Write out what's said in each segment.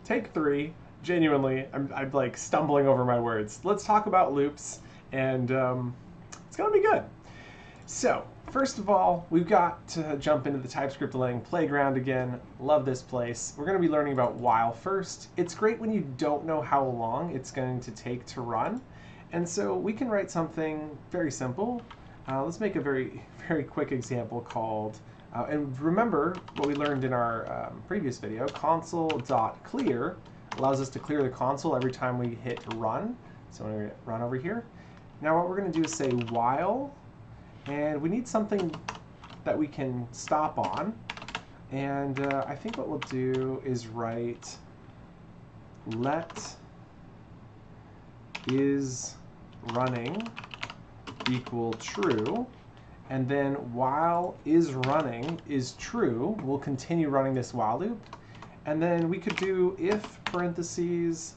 Take three. Genuinely, I'm like stumbling over my words. Let's talk about loops, and it's gonna be good. So, first of all, we've got to jump into the TypeScript laying playground again. Love this place. We're going to be learning about while first. It's great when you don't know how long it's going to take to run. And so we can write something very simple. Let's make a very quick example called, and remember what we learned in our previous video, console.clear allows us to clear the console every time we hit run. So I'm going to run over here. Now what we're going to do is say while, and we need something that we can stop on. And I think what we'll do is write let is running equal true. And then while is running is true, we'll continue running this while loop. And then we could do if parentheses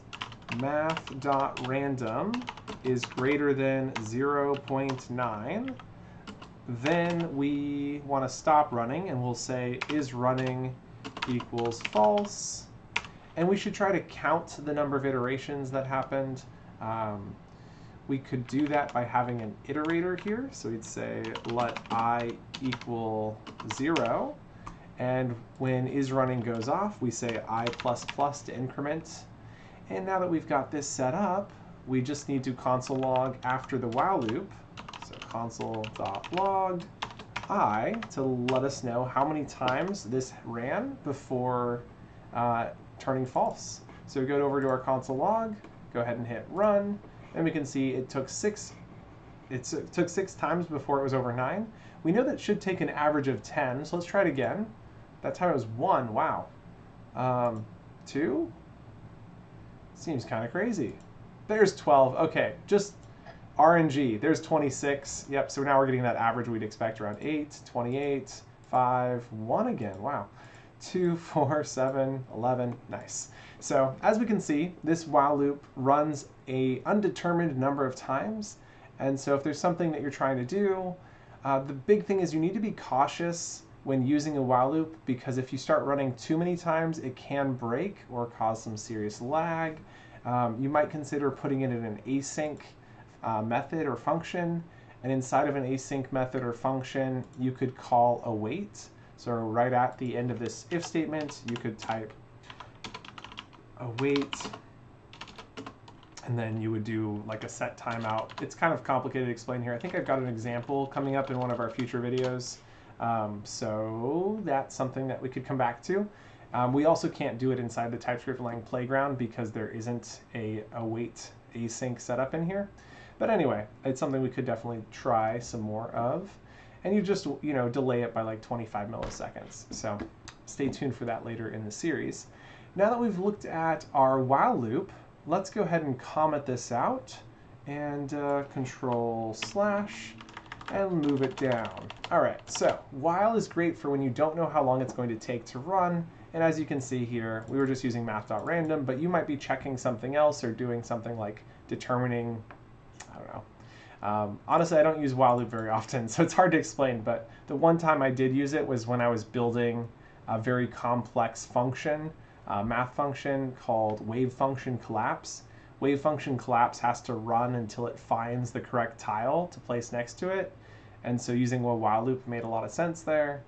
math.random is greater than 0.9. Then we want to stop running, and we'll say is running equals false. And we should try to count the number of iterations that happened. We could do that by having an iterator here. So we'd say let I equal 0. And when is running goes off, we say I++ to increment. And now that we've got this set up, we just need to console log after the while loop. So console.log I to let us know how many times this ran before turning false. So we go over to our console log, go ahead and hit run, and we can see it took six times before it was over 9. We know that should take an average of 10, so let's try it again. That time it was 1, wow. 2? Seems kind of crazy. There's 12, okay, just RNG, there's 26. Yep, so now we're getting that average we'd expect around 8, 28, 5, 1 again, wow. 2, 4, 7, 11, nice. So as we can see, this while loop runs a undetermined number of times. And so if there's something that you're trying to do, the big thing is you need to be cautious when using a while loop, because if you start running too many times, it can break or cause some serious lag. You might consider putting it in an async method or function, and inside of an async method or function, you could call await. So right at the end of this if statement, you could type await, and then you would do like a set timeout. It's kind of complicated to explain here. I think I've got an example coming up in one of our future videos. So that's something that we could come back to. We also can't do it inside the TypeScript lang playground because there isn't a await async setup in here. But anyway, it's something we could definitely try some more of. And you just, delay it by like 25 milliseconds. So stay tuned for that later in the series. Now that we've looked at our while loop, let's go ahead and comment this out and control / and move it down. All right, so while is great for when you don't know how long it's going to take to run. And as you can see here, we were just using math.random, but you might be checking something else or doing something like determining, I don't know. Honestly, I don't use while loop very often, so it's hard to explain, but the one time I did use it was when I was building a very complex function, math function called wave function collapse. Wave function collapse has to run until it finds the correct tile to place next to it. And so using a while loop made a lot of sense there.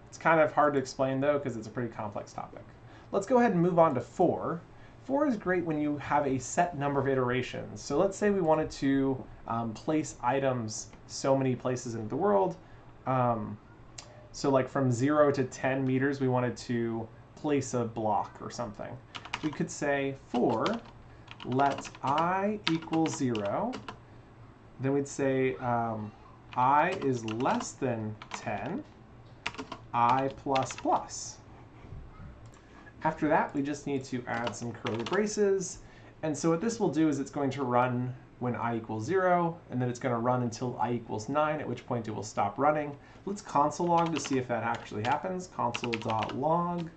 It's kind of hard to explain though, because it's a pretty complex topic. Let's go ahead and move on to for. For is great when you have a set number of iterations. So let's say we wanted to place items so many places in the world. So like from 0 to 10 meters, we wanted to place a block or something. We could say for let I equal 0. Then we'd say I is less than 10, I++. After that, we just need to add some curly braces. And so what this will do is it's going to run when I equals 0, and then it's going to run until I equals 9, at which point it will stop running. Let's console log to see if that actually happens. Console.log,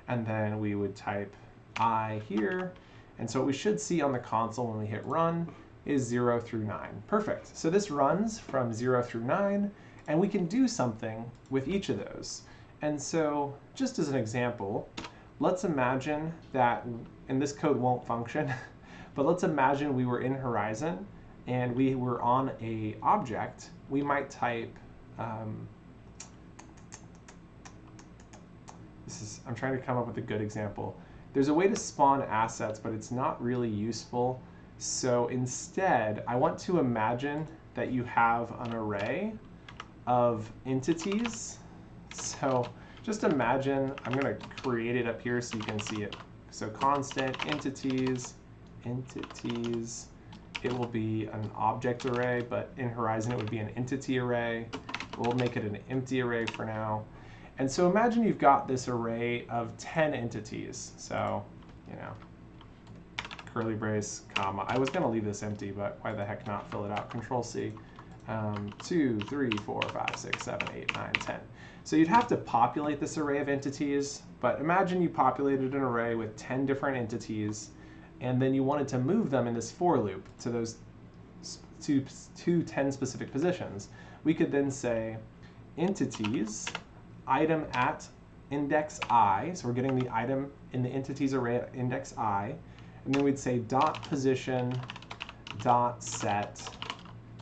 and then we would type I here. And so what we should see on the console when we hit run is 0 through 9. Perfect. So this runs from 0 through 9, and we can do something with each of those. And so just as an example, let's imagine that, and this code won't function, but let's imagine we were in Horizon and we were on a object. We might type, I'm trying to come up with a good example. There's a way to spawn assets, but it's not really useful. So instead, I want to imagine that you have an array of entities. So just imagine, I'm going to create it up here so you can see it. So constant entities, it will be an object array, but in Horizon it would be an entity array. We'll make it an empty array for now. And so imagine you've got this array of 10 entities. So, you know, curly brace, comma. I was going to leave this empty, but why the heck not fill it out? Control C. 2, 3, 4, 5, 6, 7, 8, 9, 10. So you'd have to populate this array of entities, but imagine you populated an array with 10 different entities, and then you wanted to move them in this for loop to those two 10 specific positions. We could then say entities, item at index I, so we're getting the item in the entities array at index I, and then we'd say dot position dot set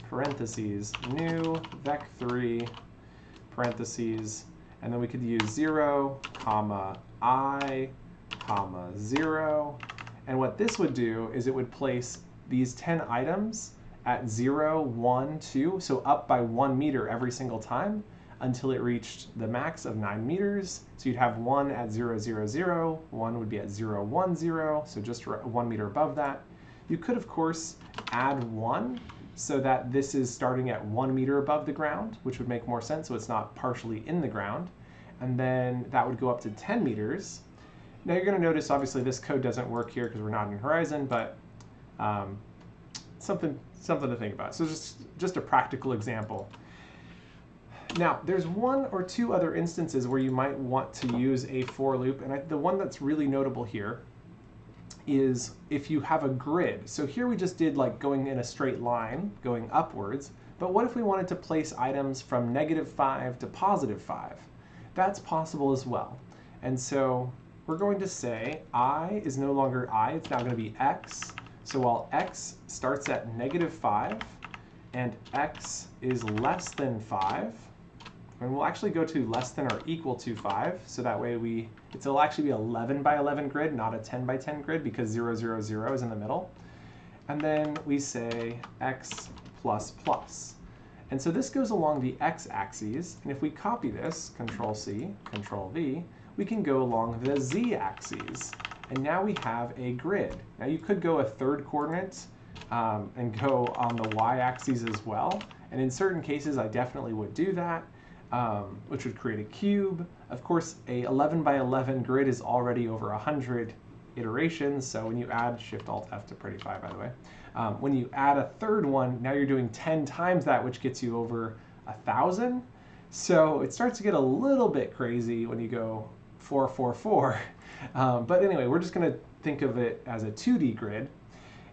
parentheses new vec3 parentheses, and then we could use 0, comma I, comma 0, and what this would do is it would place these 10 items at 0, 1, 2, so up by 1 meter every single time until it reached the max of 9 meters. So you'd have 1 at 0, 0, 0, 1 would be at 0, 1, 0, so just 1 meter above that. You could, of course, add 1 so that this is starting at 1 meter above the ground, which would make more sense, so it's not partially in the ground. And then that would go up to 10 meters. Now you're going to notice, obviously, this code doesn't work here because we're not in Horizon, but something to think about. So just a practical example. Now, there's 1 or 2 other instances where you might want to use a for loop, and the one that's really notable here is if you have a grid. So here we just did like going in a straight line, going upwards, but what if we wanted to place items from -5 to +5? That's possible as well. And so we're going to say I is no longer I, it's now going to be x. So while x starts at -5 and x is less than 5, and we'll actually go to less than or equal to 5, so that way it'll actually be 11 by 11 grid, not a 10 by 10 grid, because 0, 0, 0 is in the middle. And then we say x plus plus. And so this goes along the x-axis, and if we copy this, Control-C, Control-V, we can go along the z-axis. And now we have a grid. Now you could go a third coordinate and go on the y-axis as well. And in certain cases, I definitely would do that. Which would create a cube. Of course, a 11 by 11 grid is already over 100 iterations, so when you add, Shift-Alt-F to prettify, by the way, when you add a third one, now you're doing 10 times that, which gets you over 1,000. So it starts to get a little bit crazy when you go 4, 4, 4. But anyway, we're just going to think of it as a 2D grid.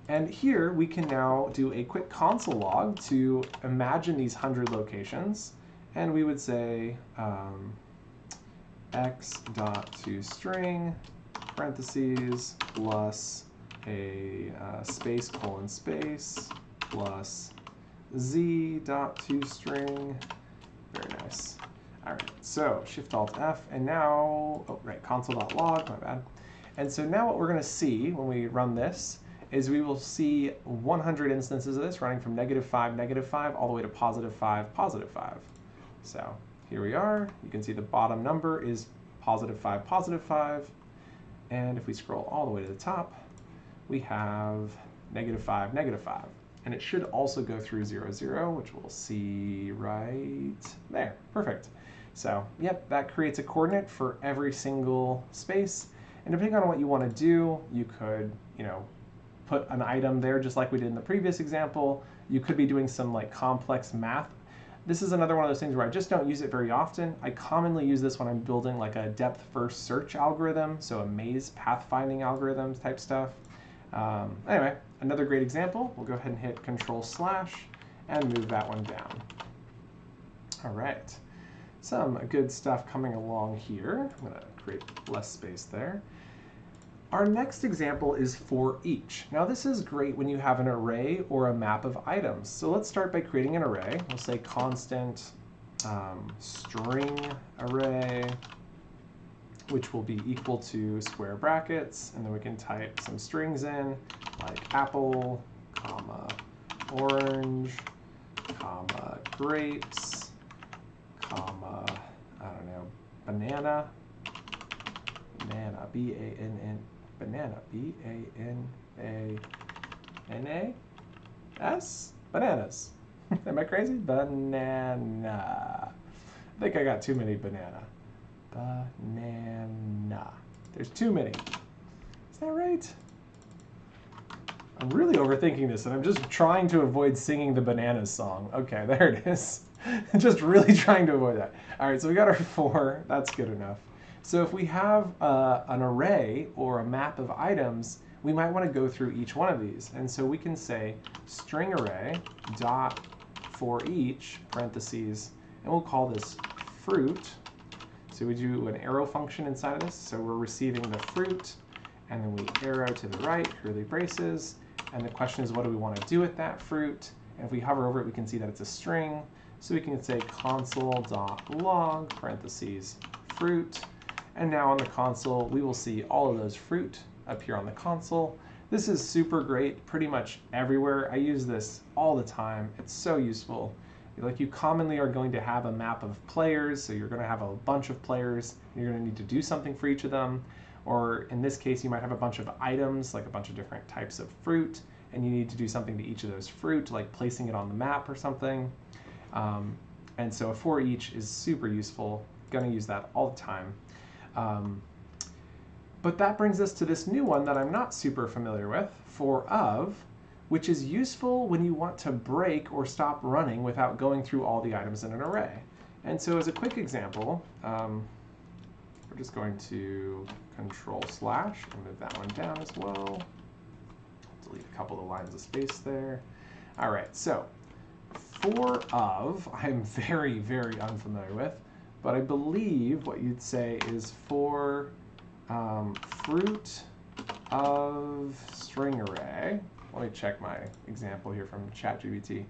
And here we can now do a quick console log to imagine these 100 locations. And we would say x.toString parentheses plus a space colon space plus z.toString. Very nice. All right, so Shift-Alt-F, and now, oh, right, console.log, my bad. And so now what we're going to see when we run this is we will see 100 instances of this running from -5, -5, all the way to +5, +5. So here we are. You can see the bottom number is +5, +5. And if we scroll all the way to the top, we have -5, -5. And it should also go through 0, 0, which we'll see right there. Perfect. So yep, that creates a coordinate for every single space. And depending on what you want to do, you could, put an item there just like we did in the previous example. You could be doing some like complex math. This is another one of those things where I just don't use it very often. I commonly use this when I'm building like a depth-first search algorithm, so a maze pathfinding algorithms type stuff. Anyway, another great example. We'll go ahead and hit Control/ and move that one down. All right. some good stuff coming along here. I'm going to create less space there. Our next example is ForEach. Now this is great when you have an array or a map of items. So let's start by creating an array. We'll say constant string array, which will be equal to square brackets, and then we can type some strings in, like apple, comma, orange, comma, grapes, comma, I don't know, banana, B-A-N-N, banana, B-A-N-A-N-A-S, bananas. Am I crazy? Banana. I think I got too many banana. Banana. There's too many. Is that right? I'm really overthinking this, and I'm just trying to avoid singing the bananas song. Okay, there it is. Just really trying to avoid that. All right, so we got our 4. That's good enough. So if we have an array or a map of items, we might want to go through each one of these. And so we can say string array dot ForEach, parentheses, and we'll call this fruit. So we do an arrow function inside of this. So we're receiving the fruit, and then we arrow to the right, curly braces. And the question is, what do we want to do with that fruit? And if we hover over it, we can see that it's a string. So we can say console.log, parentheses, fruit. And now on the console, we will see all of those fruit appear on the console. This is super great pretty much everywhere. I use this all the time. It's so useful. Like, you commonly are going to have a map of players, so you're going to have a bunch of players, and you're going to need to do something for each of them. Or in this case, you might have a bunch of items, like a bunch of different types of fruit, and you need to do something to each of those fruit, like placing it on the map or something. And so a ForEach is super useful. Going to use that all the time. But that brings us to this new one that I'm not super familiar with, ForOf, which is useful when you want to break or stop running without going through all the items in an array. And so as a quick example, we're just going to Control/ and move that one down as well. Delete a couple of lines of space there. All right, so ForOf, I'm very, very unfamiliar with, but I believe what you'd say is for fruit of string array. Let me check my example here from ChatGPT.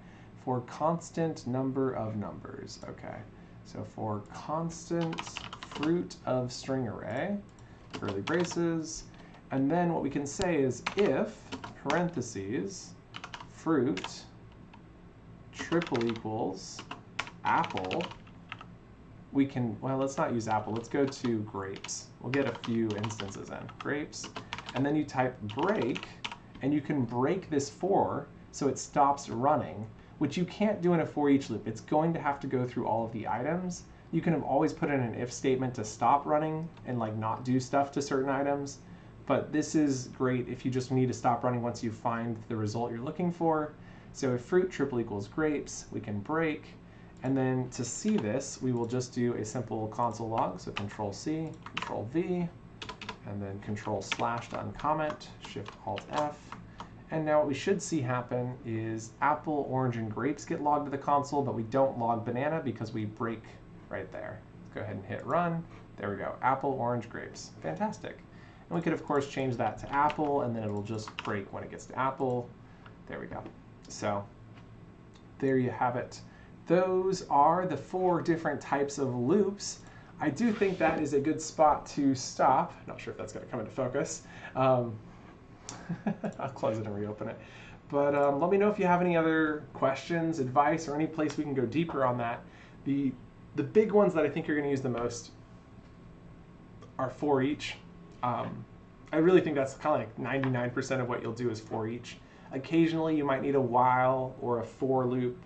For constant number of numbers. Okay, so for constant fruit of string array, curly braces, and then what we can say is if, parentheses, fruit triple equals apple, we can, well, let's not use apple, let's go to grapes. We'll get a few instances in, grapes, and then you type break, and you can break this for so it stops running, which you can't do in a ForEach loop. It's going to have to go through all of the items. You can have always put in an if statement to stop running and like not do stuff to certain items, but this is great if you just need to stop running once you find the result you're looking for. So if fruit triple equals grapes, we can break, and then to see this, we will just do a simple console log, so Control-C, Control-V, and then Control/ to uncomment, Shift-Alt-F. And now what we should see happen is apple, orange, and grapes get logged to the console, but we don't log banana because we break right there. Let's go ahead and hit run. There we go, apple, orange, grapes. Fantastic. And we could, of course, change that to apple, and then it'll just break when it gets to apple. There we go. So there you have it. Those are the 4 different types of loops. I do think that is a good spot to stop. Not sure if that's going to come into focus. I'll close it and reopen it. But let me know if you have any other questions, advice, or any place we can go deeper on that. The big ones that I think you're going to use the most are ForEach. I really think that's kind of like 99% of what you'll do is ForEach. Occasionally you might need a while or a for loop.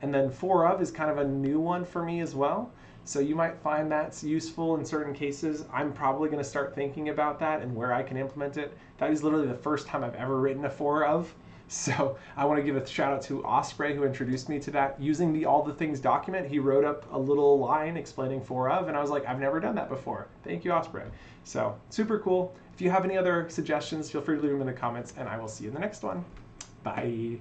And then ForOf is kind of a new one for me as well. So you might find that's useful in certain cases. I'm probably going to start thinking about that and where I can implement it. That is literally the first time I've ever written a ForOf. So I want to give a shout out to Osprey, who introduced me to that. Using the All the Things document, he wrote up a little line explaining ForOf, and I was like, I've never done that before. Thank you, Osprey. So super cool. If you have any other suggestions, feel free to leave them in the comments, and I will see you in the next one. Bye.